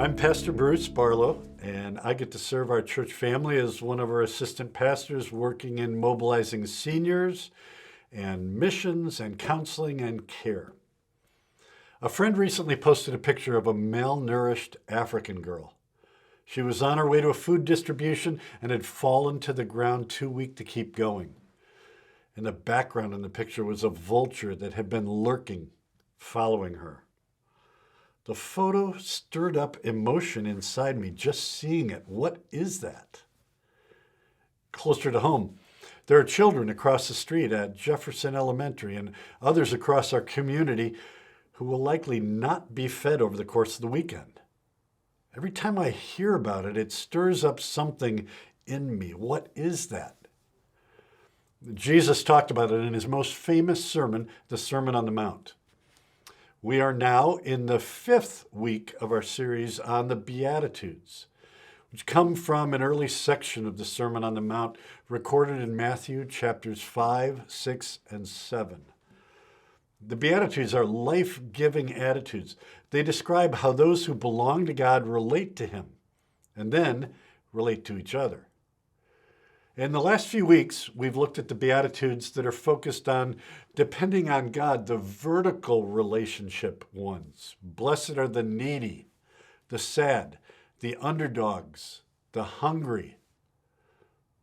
I'm Pastor Bruce Barlow, and I get to serve our church family as one of our assistant pastors working in mobilizing seniors and missions and counseling and care. A friend recently posted a picture of a malnourished African girl. She was on her way to a food distribution and had fallen to the ground too weak to keep going. In the background in the picture was a vulture that had been lurking, following her. The photo stirred up emotion inside me just seeing it. What is that? Closer to home, there are children across the street at Jefferson Elementary and others across our community who will likely not be fed over the course of the weekend. Every time I hear about it, it stirs up something in me. What is that? Jesus talked about it in his most famous sermon, the Sermon on the Mount. We are now in the 5th week of our series on the Beatitudes, which come from an early section of the Sermon on the Mount recorded in Matthew chapters 5, 6, and 7. The Beatitudes are life-giving attitudes. They describe how those who belong to God relate to him and then relate to each other. In the last few weeks, we've looked at the Beatitudes that are focused on depending on God, the vertical relationship ones. Blessed are the needy, the sad, the underdogs, the hungry.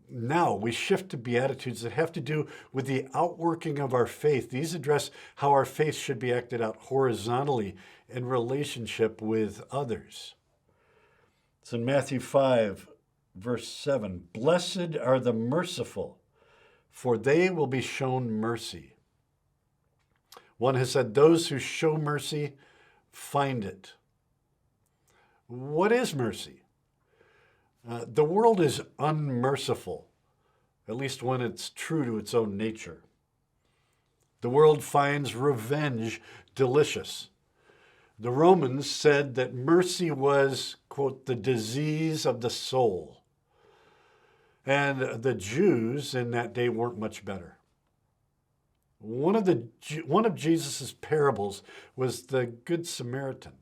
Now we shift to Beatitudes that have to do with the outworking of our faith. These address how our faith should be acted out horizontally in relationship with others. It's in Matthew 5, verse 7. Blessed are the merciful, for they will be shown mercy. One has said, those who show mercy find it. What is mercy? The world is unmerciful, at least when it's true to its own nature. The world finds revenge delicious. The Romans said that mercy was, quote, the disease of the soul. And the Jews in that day weren't much better. One of Jesus' parables was the Good Samaritan.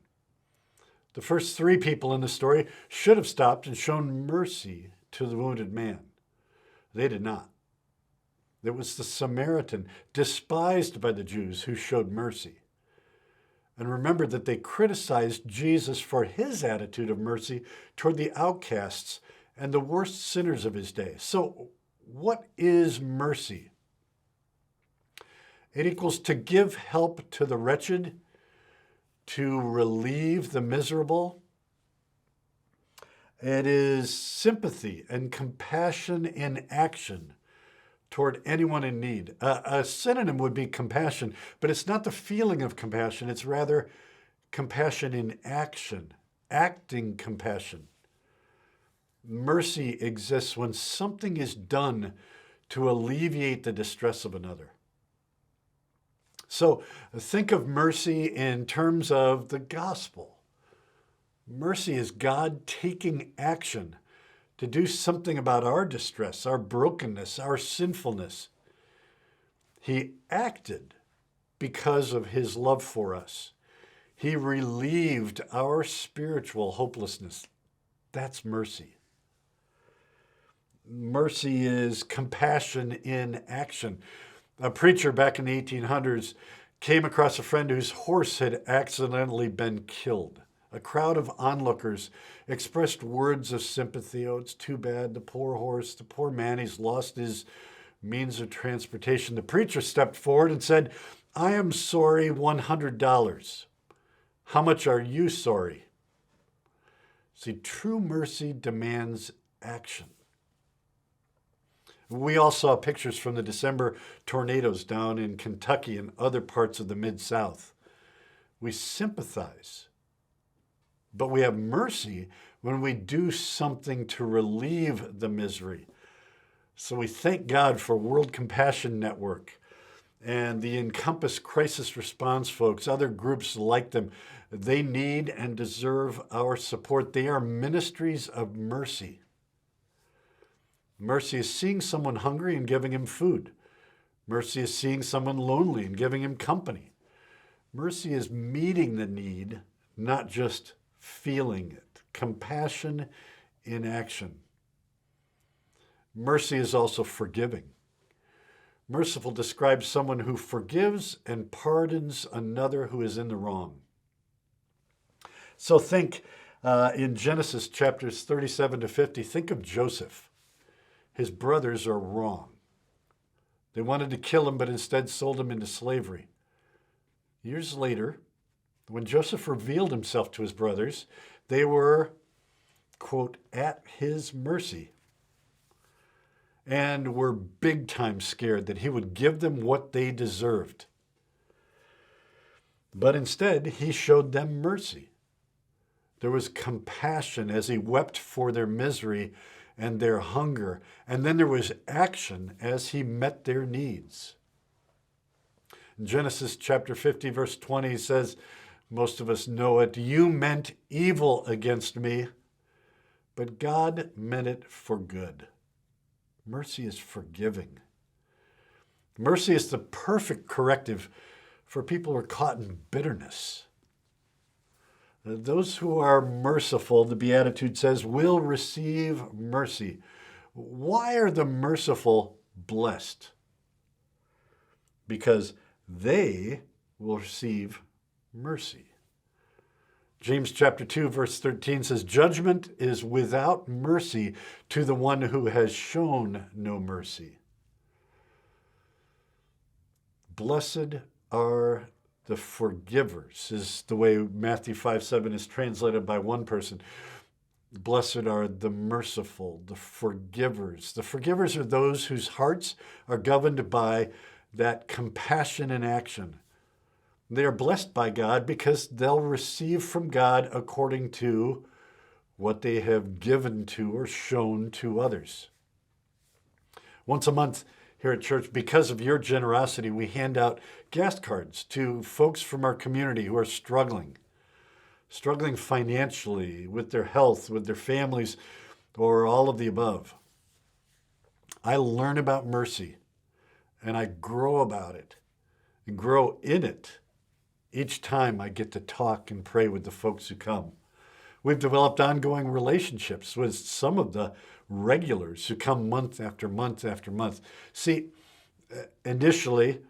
The first 3 people in the story should have stopped and shown mercy to the wounded man. They did not. It was the Samaritan, despised by the Jews, who showed mercy. And remember that they criticized Jesus for his attitude of mercy toward the outcasts and the worst sinners of his day. So what is mercy? It equals to give help to the wretched, to relieve the miserable. It is sympathy and compassion in action toward anyone in need. A synonym would be compassion, but it's not the feeling of compassion. It's rather compassion in action, acting compassion. Mercy exists when something is done to alleviate the distress of another. So think of mercy in terms of the gospel. Mercy is God taking action to do something about our distress, our brokenness, our sinfulness. He acted because of his love for us. He relieved our spiritual hopelessness. That's mercy. Mercy is compassion in action. A preacher back in the 1800s came across a friend whose horse had accidentally been killed. A crowd of onlookers expressed words of sympathy. Oh, it's too bad, the poor horse, the poor man, he's lost his means of transportation. The preacher stepped forward and said, I am sorry, $100. How much are you sorry? See, true mercy demands action. We all saw pictures from the December tornadoes down in Kentucky and other parts of the Mid-South. We sympathize, but we have mercy when we do something to relieve the misery. So we thank God for World Compassion Network and the Encompass Crisis Response folks, other groups like them. They need and deserve our support. They are ministries of mercy. Mercy is seeing someone hungry and giving him food. Mercy is seeing someone lonely and giving him company. Mercy is meeting the need, not just feeling it. compassion in action. Mercy is also forgiving. Merciful describes someone who forgives and pardons another who is in the wrong. So think in Genesis chapters 37 to 50, think of Joseph. His brothers are wrong. They wanted to kill him, but instead sold him into slavery. Years later, when Joseph revealed himself to his brothers, they were, quote, at his mercy, and were big time scared that he would give them what they deserved. But instead, he showed them mercy. There was compassion as he wept for their misery and their hunger. And then there was action as he met their needs. In Genesis chapter 50, verse 20 says, most of us know it, you meant evil against me, but God meant it for good. Mercy is forgiving. Mercy is the perfect corrective for people who are caught in bitterness. Those who are merciful, the Beatitude says, will receive mercy. Why are the merciful blessed? Because they will receive mercy. James chapter 2, verse 13 says, judgment is without mercy to the one who has shown no mercy. Blessed are the forgivers, is the way Matthew 5:7 is translated by one person. Blessed are the merciful, the forgivers. The forgivers are those whose hearts are governed by that compassion in action. They are blessed by God because they'll receive from God according to what they have given to or shown to others. Once a month here at church, because of your generosity, we hand out gas cards to folks from our community who are struggling financially, with their health, with their families, or all of the above. I learn about mercy, and I grow about it, and grow in it each time I get to talk and pray with the folks who come. We've developed ongoing relationships with some of the regulars who come month after month after month. See, initially,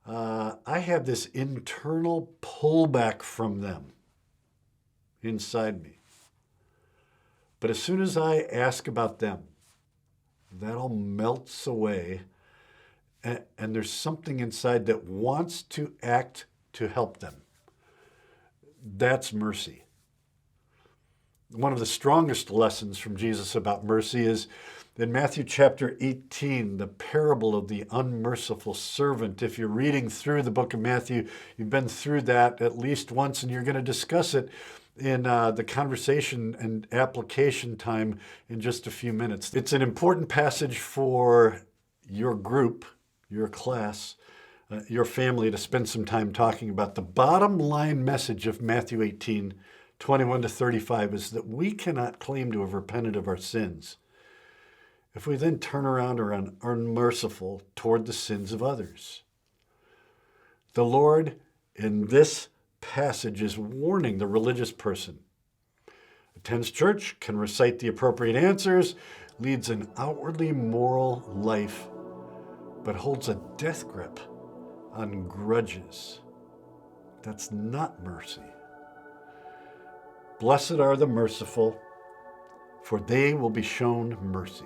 I have this internal pullback from them inside me. But as soon as I ask about them, that all melts away, and there's something inside that wants to act to help them. That's mercy. One of the strongest lessons from Jesus about mercy is in Matthew chapter 18, the parable of the unmerciful servant. If you're reading through the book of Matthew, you've been through that at least once, and you're going to discuss it in the conversation and application time in just a few minutes. It's an important passage for your group, your class, your family to spend some time talking about. The bottom line message of Matthew 18, 21 to 35 is that we cannot claim to have repented of our sins if we then turn around or are unmerciful toward the sins of others. The Lord, in this passage, is warning the religious person. Attends church, can recite the appropriate answers, leads an outwardly moral life, but holds a death grip on grudges. That's not mercy. Blessed are the merciful, for they will be shown mercy.